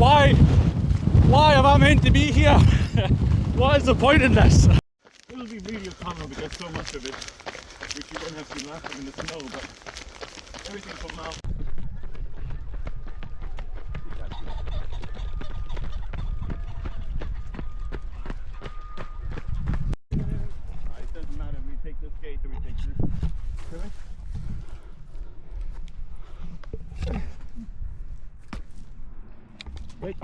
Why am I meant to be here? What is the point in this? It'll be radio camera because so much of it, which you don't have to be laughing in the snow, but everything from now. It doesn't matter if we take this gate or we take this. Really? Wait.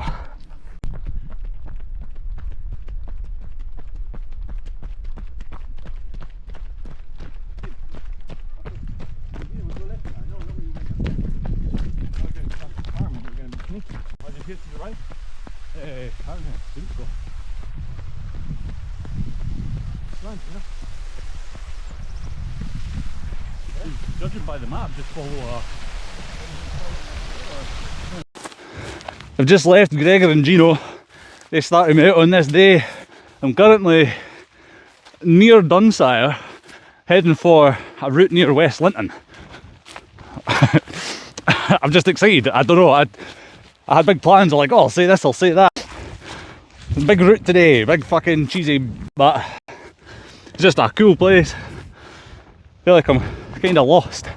Here to the right? I don't think so. Slant, yeah. Judging by the map, just follow I've just left Gregor and Gino. They started me out on this day. I'm currently near Dunsire, heading for a route near West Linton. I'm just excited. I don't know. I had big plans. I'm like, oh, I'll say this, I'll say that. Big route today, big fucking cheesy, but it's just a cool place. I feel like I'm kind of lost,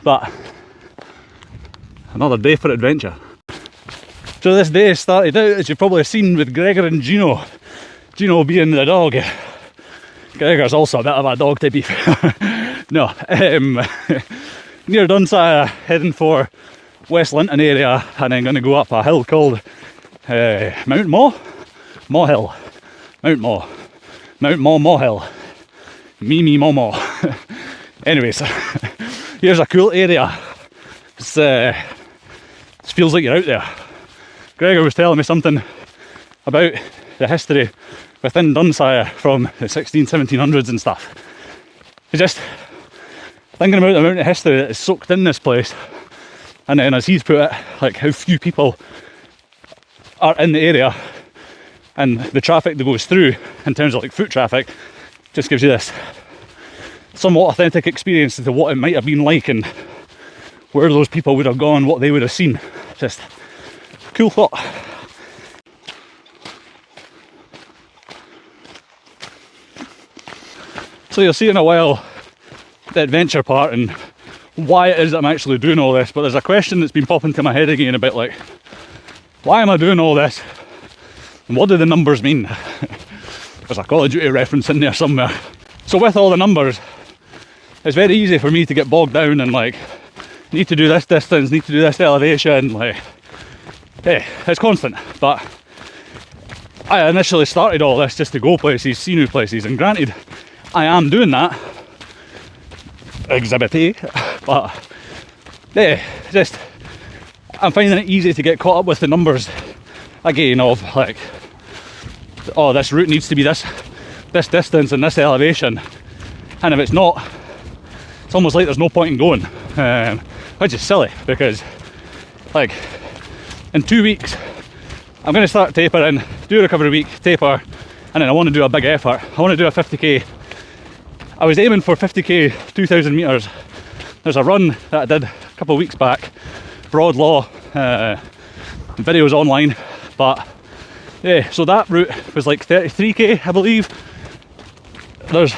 but another day for adventure. So this day started out, as you've probably seen, with Gregor and Gino. Gino being the dog. Gregor's also a bit of a dog, to be fair. No, near Dunsire, heading for West Linton area, and then going to go up a hill called Mount Maw Hill. Mount Maw Hill. Me Maw Maw. Anyways, here's a cool area. It feels like you're out there. Gregor was telling me something about the history within Dunsire from the 1700s and stuff. It's just thinking about the amount of history that is soaked in this place. And then, as he's put it, like how few people are in the area and the traffic that goes through in terms of like foot traffic just gives you this somewhat authentic experience into what it might have been like and where those people would have gone, what they would have seen. Just cool thought. So you'll see in a while the adventure part and why it is that I'm actually doing all this, but there's a question that's been popping to my head again about like, why am I doing all this? And what do the numbers mean? There's a Call of Duty reference in there somewhere. So with all the numbers, it's very easy for me to get bogged down and like, need to do this distance, need to do this elevation, like, hey, it's constant. But I initially started all this just to go places, see new places, and granted, I am doing that, exhibit A, but yeah, just I'm finding it easy to get caught up with the numbers again of like, oh, this route needs to be this distance and this elevation, and if it's not, it's almost like there's no point in going, which is silly because like in 2 weeks I'm going to start tapering, do a recovery week, taper, and then I want to do a big effort. I want to do a 50k. I was aiming for 50k, 2,000 metres. There's a run that I did a couple of weeks back, Broad Law, videos online, but yeah, so that route was like 33k, I believe. There's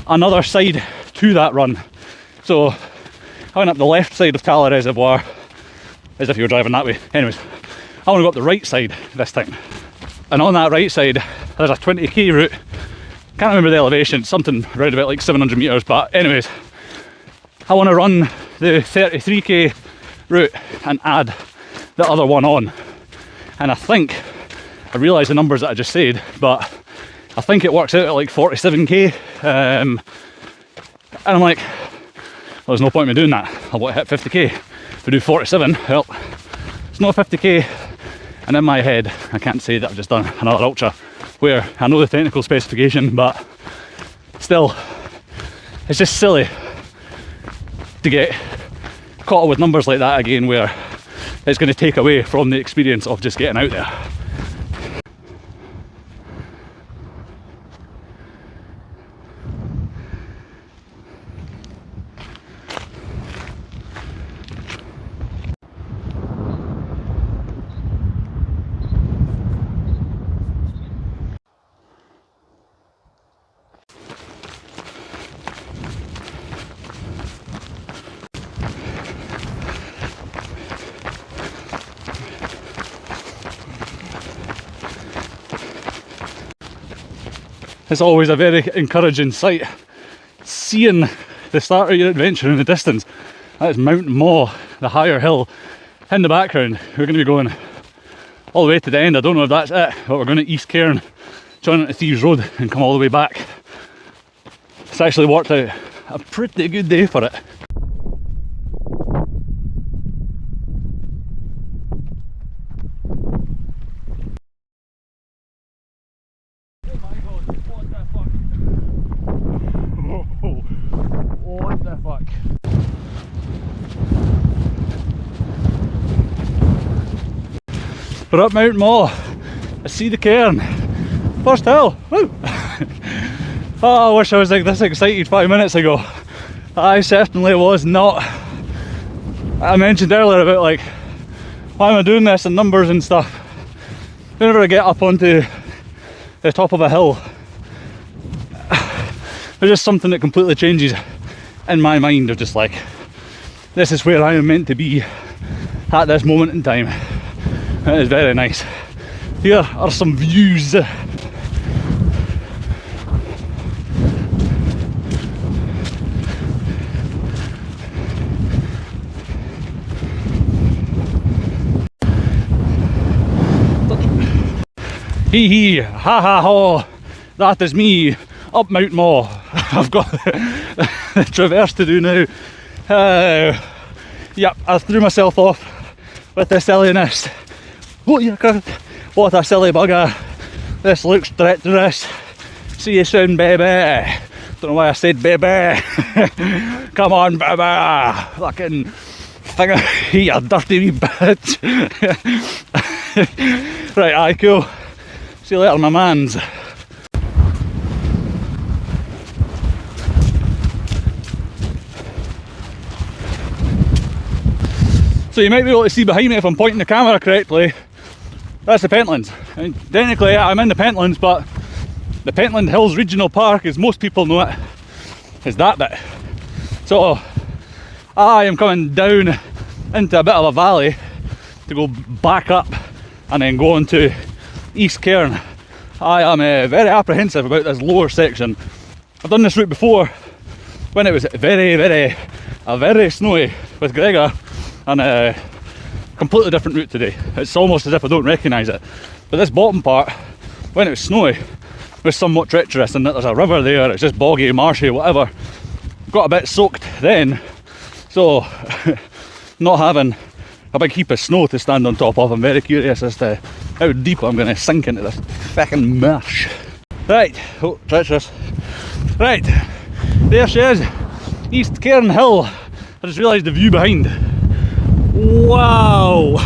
another side to that run. So I went up the left side of Tala Reservoir, as if you were driving that way. Anyways, I want to go up the right side this time. And on that right side, there's a 20k route. Can't remember the elevation, something around about like 700 metres, but anyways, I want to run the 33k route and add the other one on. And I realise the numbers that I just said, but I think it works out at like 47k. And I'm like, well, there's no point in me doing that. I want to hit 50k. If we do 47, well, it's not 50k. And in my head, I can't say that I've just done another ultra, where I know the technical specification, but still, it's just silly to get caught up with numbers like that again, where it's going to take away from the experience of just getting out there. It's always a very encouraging sight. Seeing the start of your adventure in the distance. That is Mount Maw, the higher hill. In the background, we're going to be going all the way to the end. I don't know if that's it, but we're going to East Cairn, join into Thieves Road and come all the way back. It's actually worked out a pretty good day for it. What the fuck? We're up Mount Maw. I see the cairn. First hill. Woo! Oh, I wish I was like this excited 5 minutes ago. I certainly was not. I mentioned earlier about like, why am I doing this and numbers and stuff. Whenever I get up onto the top of a hill, there's just something that completely changes in my mind of just like, this is where I am meant to be at this moment in time. It is very nice. Here are some views. Hee hee, ha ha ha, that is me, up Mount Maw. I've got the traverse to do now. Yep, I threw myself off with the silliness. What a silly bugger. This looks treacherous. See you soon, baby. Don't know why I said baby. Come on, baby. Fucking finger, you dirty wee bitch. Right, aye, cool. See you later, my mans. So you might be able to see behind me if I'm pointing the camera correctly. That's the Pentlands. And technically I'm in the Pentlands, but the Pentland Hills Regional Park, as most people know it, is that bit. So I am coming down into a bit of a valley to go back up and then go on to East Cairn. I am very apprehensive about this lower section. I've done this route before when it was very snowy with Gregor, and a completely different route today. It's almost as if I don't recognise it. But this bottom part, when it was snowy, was somewhat treacherous, and there's a river there, it's just boggy, marshy, whatever. Got a bit soaked then, so not having a big heap of snow to stand on top of, I'm very curious as to how deep I'm going to sink into this fucking marsh. Right, oh, treacherous. Right, there she is, East Cairn Hill. I just realised the view behind. Wow!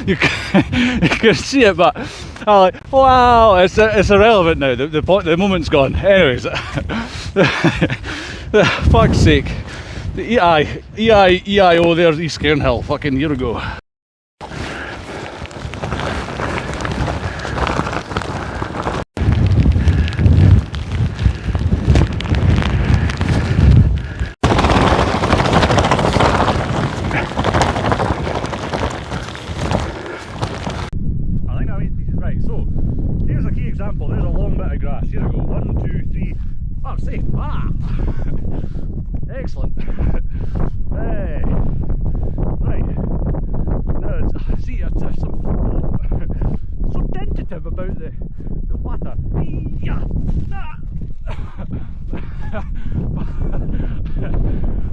you can see it, but I'm like, wow, it's irrelevant now. The moment's gone. Anyways, fuck's sake. The EIO, there's East Cairn Hill. Fucking year ago. Right, so here's a key example. There's a long bit of grass. Here we go. 1, 2, 3. Oh, I'm safe. Ah! Excellent. Hey. Right. Now, see, it's so tentative about the water. Yeah.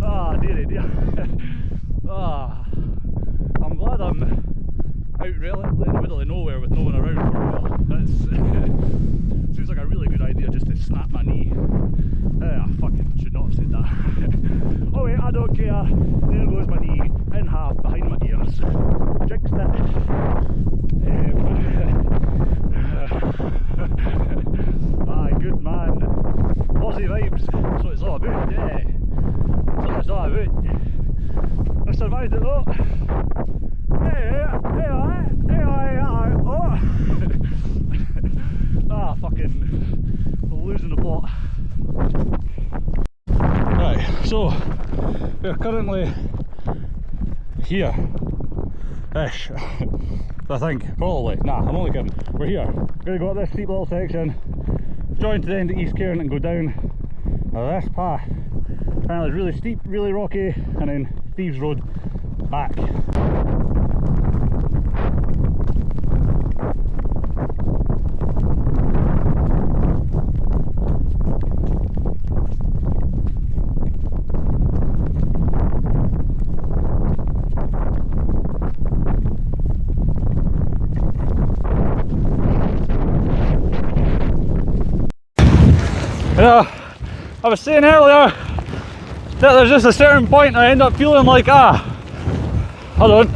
Ah, dearie dear. Ah, I'm glad I'm out relatively in the middle of nowhere with no one around for a while. That seems like a really good idea just to snap my knee. I fucking should not have said that. Oh wait, I don't care. There goes my knee in half behind my ears. Jinxed it. Aye, good man. Aussie vibes. That's what it's all about, yeah. That's what it's all about. I survived it though. Ah, fucking losing the plot. Right, so we're currently here ish. So I think, probably, nah, I'm only kidding. We're here. Gonna go up this steep little section, join to the end of East Cairn and go down this path. Apparently it's really steep, really rocky, and then Thieves Road back. You know, I was saying earlier that there's just a certain point I end up feeling like, hold on.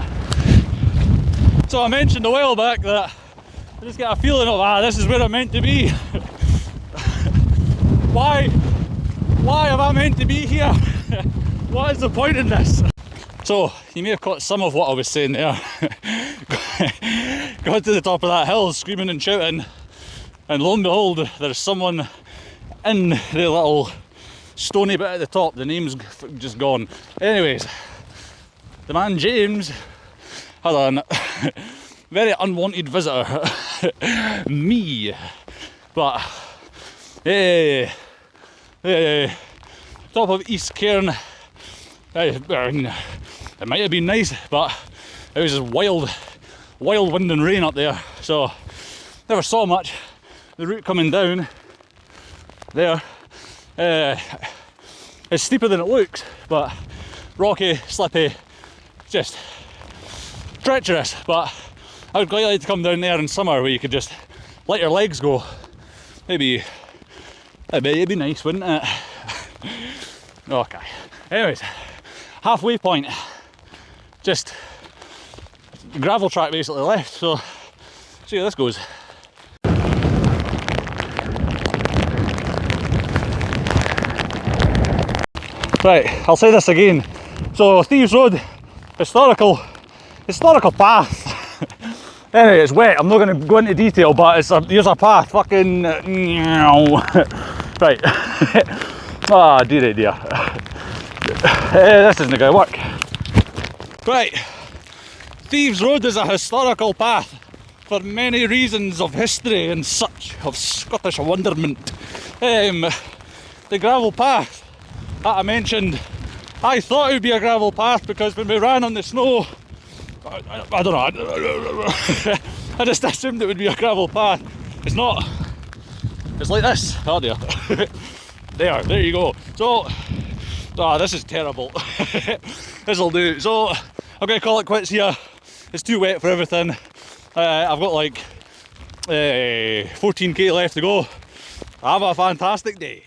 So I mentioned a while back that I just get a feeling of, this is where I'm meant to be. Why am I meant to be here? What is the point in this? So, you may have caught some of what I was saying there. Got to the top of that hill screaming and shouting, and lo and behold, there's someone in the little stony bit at the top. The name's just gone. Anyways, the man James, hold on, very unwanted visitor. Me. But hey, top of East Cairn. It might have been nice, but it was just wild wind and rain up there, so never saw much. The route coming down there is steeper than it looks, but rocky, slippy, just treacherous. But I would quite like to come down there in summer where you could just let your legs go. Maybe it'd be nice, wouldn't it? Okay. Anyways, halfway point, just gravel track basically left, so see how this goes. Right, I'll say this again. So Thieves Road, historical path. Anyway, it's wet. I'm not going to go into detail, but here's a path. Fucking right. Dear. This isn't going to work. Right, Thieves Road is a historical path for many reasons of history and such, of Scottish wonderment. The gravel path that I mentioned, I thought it would be a gravel path because when we ran on the snow, I don't know, I just assumed it would be a gravel path. It's not. It's like this. Oh dear. There you go. So, this is terrible. This'll do. So, I'm going to call it quits here. It's too wet for everything. I've got like 14k left to go. Have a fantastic day.